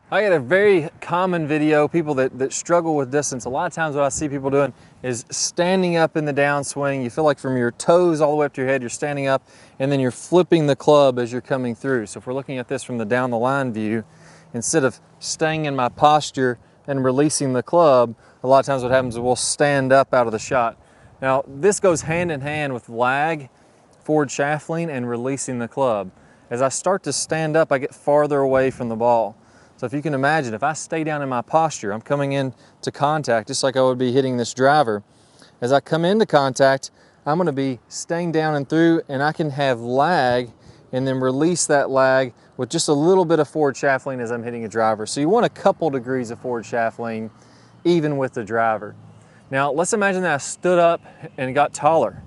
I got a very common video, people that struggle with distance. A lot of times what I see people doing is standing up in the downswing. You feel like from your toes all the way up to your head, you're standing up, and then you're flipping the club as you're coming through. So if we're looking at this from the down the line view, instead of staying in my posture and releasing the club, a lot of times what happens is we'll stand up out of the shot. Now this goes hand in hand with lag, forward shaft lean, and releasing the club. As I start to stand up, I get farther away from the ball. So if you can imagine, if I stay down in my posture, I'm coming into contact just like I would be hitting this driver. As I come into contact, I'm gonna be staying down and through, and I can have lag and then release that lag with just a little bit of forward shaft lean as I'm hitting a driver. So you want a couple degrees of forward shaft lean even with the driver. Now let's imagine that I stood up and got taller.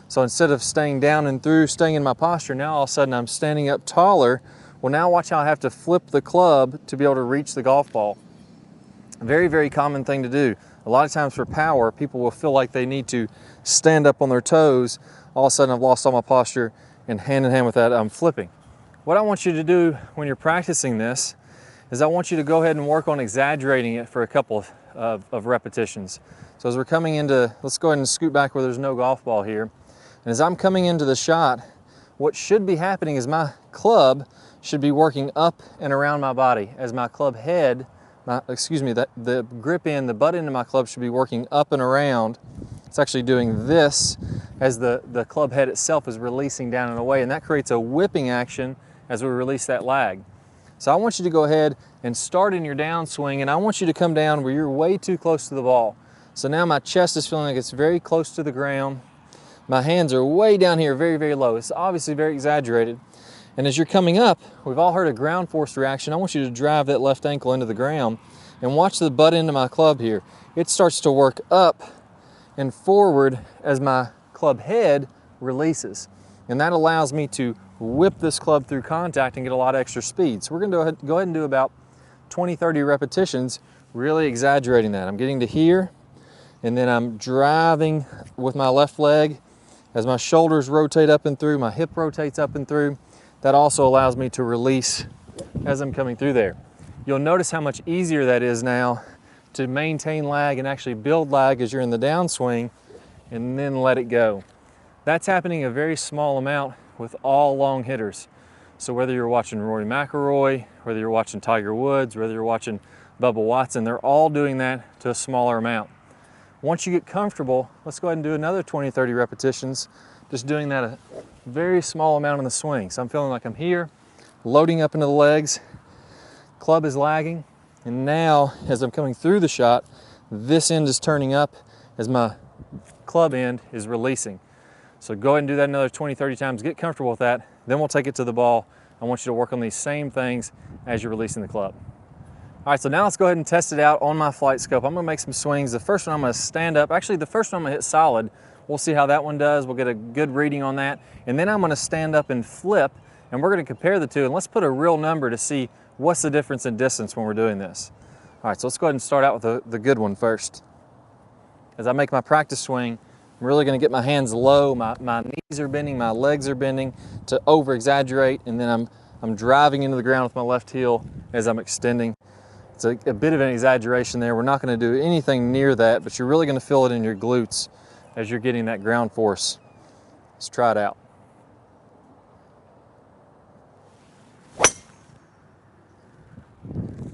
So instead of staying down and through, staying in my posture, now all of a sudden I'm standing up taller. Well, now watch how I have to flip the club to be able to reach the golf ball. Very, very common thing to do. A lot of times for power, people will feel like they need to stand up on their toes. All of a sudden I've lost all my posture, and hand in hand with that, I'm flipping. What I want you to do when you're practicing this is I want you to go ahead and work on exaggerating it for a couple of repetitions. So as we're coming into, let's go ahead and scoot back where there's no golf ball here. And as I'm coming into the shot, what should be happening is my club should be working up and around my body. As my club head, the grip end, the butt end of my club should be working up and around. It's actually doing this as the club head itself is releasing down and away, and that creates a whipping action as we release that lag. So I want you to go ahead and start in your downswing, and I want you to come down where you're way too close to the ball. So now my chest is feeling like it's very close to the ground. My hands are way down here, very, very low. It's obviously very exaggerated. And as you're coming up, we've all heard a ground force reaction. I want you to drive that left ankle into the ground and watch the butt end of my club here. It starts to work up and forward as my club head releases. And that allows me to whip this club through contact and get a lot of extra speed. So we're gonna go ahead and do about 20, 30 repetitions, really exaggerating that. I'm getting to here, and then I'm driving with my left leg. As my shoulders rotate up and through, my hip rotates up and through. That also allows me to release as I'm coming through there. You'll notice how much easier that is now to maintain lag and actually build lag as you're in the downswing and then let it go. That's happening a very small amount with all long hitters. So whether you're watching Rory McIlroy, whether you're watching Tiger Woods, whether you're watching Bubba Watson, they're all doing that to a smaller amount. Once you get comfortable, let's go ahead and do another 20, 30 repetitions, just doing that a very small amount in the swing. So I'm feeling like I'm here, loading up into the legs, club is lagging, and now as I'm coming through the shot, this end is turning up as my club end is releasing. So go ahead and do that another 20, 30 times, get comfortable with that, then we'll take it to the ball. I want you to work on these same things as you're releasing the club. All right, so now let's go ahead and test it out on my flight scope. I'm gonna make some swings. The first one I'm gonna stand up. Actually, the first one I'm gonna hit solid. We'll see how that one does. We'll get a good reading on that. And then I'm gonna stand up and flip, and we're gonna compare the two, and let's put a real number to see what's the difference in distance when we're doing this. All right, so let's go ahead and start out with the good one first. As I make my practice swing, I'm really gonna get my hands low, my knees are bending, my legs are bending to over-exaggerate, and then I'm driving into the ground with my left heel as I'm extending. It's a bit of an exaggeration there. We're not gonna do anything near that, but you're really gonna feel it in your glutes as you're getting that ground force. Let's try it out.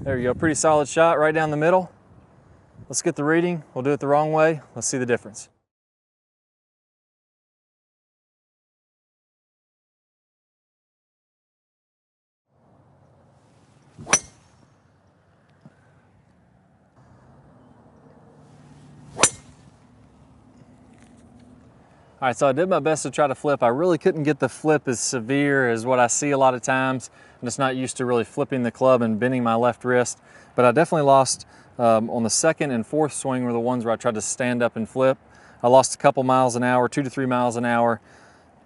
There you go, pretty solid shot right down the middle. Let's get the reading. We'll do it the wrong way. Let's see the difference. All right, so I did my best to try to flip. I really couldn't get the flip as severe as what I see a lot of times. I'm just not used to really flipping the club and bending my left wrist. But I definitely lost on the second and fourth swing were the ones where I tried to stand up and flip. I lost a couple miles an hour, 2 to 3 miles an hour.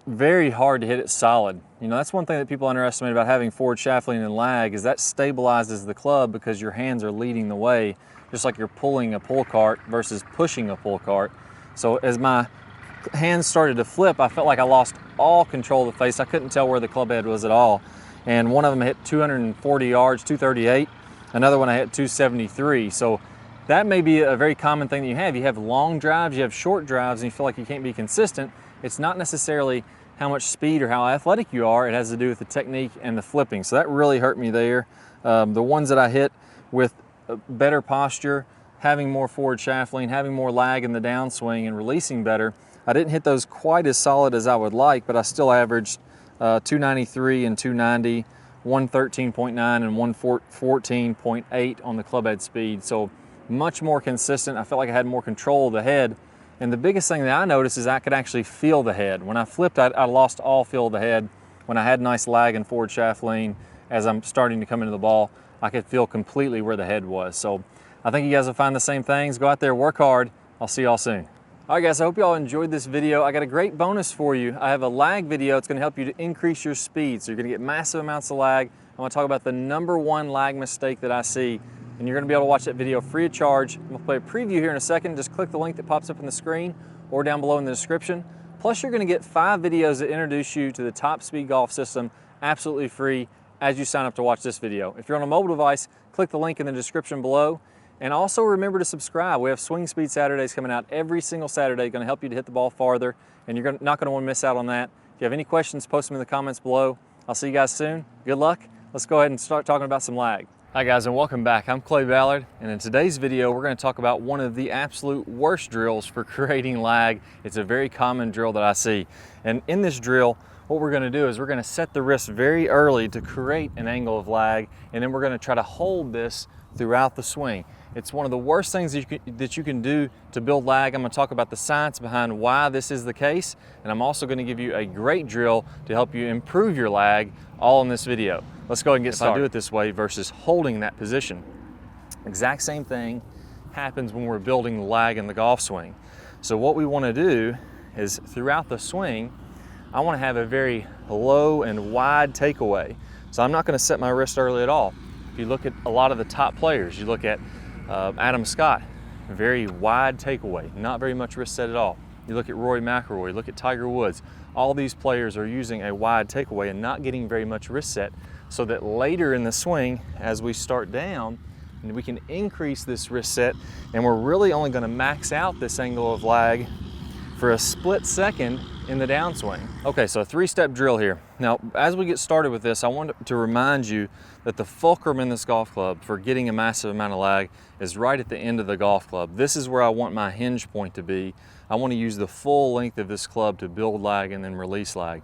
Very hard to hit it solid. You know, that's one thing that people underestimate about having forward shaft lean and lag is that stabilizes the club because your hands are leading the way, just like you're pulling a pull cart versus pushing a pull cart. So as my hands started to flip, I felt like I lost all control of the face. I couldn't tell where the club head was at all. And one of them hit 240 yards, 238. Another one I hit 273. So that may be a very common thing that you have. You have long drives, you have short drives, and you feel like you can't be consistent. It's not necessarily how much speed or how athletic you are. It has to do with the technique and the flipping. So that really hurt me there. The ones that I hit with better posture, having more forward shaft lean, having more lag in the downswing and releasing better, I didn't hit those quite as solid as I would like, but I still averaged 293 and 290, 113.9 and 114.8 on the club head speed. So much more consistent. I felt like I had more control of the head. And the biggest thing that I noticed is I could actually feel the head. When I flipped, I lost all feel of the head. When I had nice lag and forward shaft lean, as I'm starting to come into the ball, I could feel completely where the head was. So I think you guys will find the same things. Go out there, work hard. I'll see y'all soon. All right guys, I hope y'all enjoyed this video. I got a great bonus for you. I have a lag video. It's gonna help you to increase your speed. So you're gonna get massive amounts of lag. I'm gonna talk about the #1 lag mistake that I see, and you're gonna be able to watch that video free of charge. I'm gonna play a preview here in a second. Just click the link that pops up on the screen or down below in the description. Plus you're gonna get 5 videos that introduce you to the top speed golf system absolutely free as you sign up to watch this video. If you're on a mobile device, click the link in the description below. And also remember to subscribe. We have Swing Speed Saturdays coming out every single Saturday, going to help you to hit the ball farther, and you're not going to want to miss out on that. If you have any questions, post them in the comments below. I'll see you guys soon. Good luck. Let's go ahead and start talking about some lag. Hi guys, and welcome back. I'm Clay Ballard, and in today's video, we're going to talk about one of the absolute worst drills for creating lag. It's a very common drill that I see. And in this drill, what we're going to do is we're going to set the wrist very early to create an angle of lag, and then we're going to try to hold this throughout the swing. It's one of the worst things that you can do to build lag. I'm going to talk about the science behind why this is the case, and I'm also going to give you a great drill to help you improve your lag, all in this video. Let's go ahead and get started. If I do it this way versus holding that position, exact same thing happens when we're building the lag in the golf swing. So what we want to do is throughout the swing, I want to have a very low and wide takeaway. So I'm not going to set my wrist early at all. If you look at a lot of the top players, you look at Adam Scott, very wide takeaway, not very much wrist set at all. You look at Rory McIlroy, you look at Tiger Woods. All these players are using a wide takeaway and not getting very much wrist set, so that later in the swing, as we start down, we can increase this wrist set, and we're really only going to max out this angle of lag for a split second in the downswing. Okay, so a 3-step drill here. Now, as we get started with this, I want to remind you that the fulcrum in this golf club for getting a massive amount of lag is right at the end of the golf club. This is where I want my hinge point to be. I want to use the full length of this club to build lag and then release lag.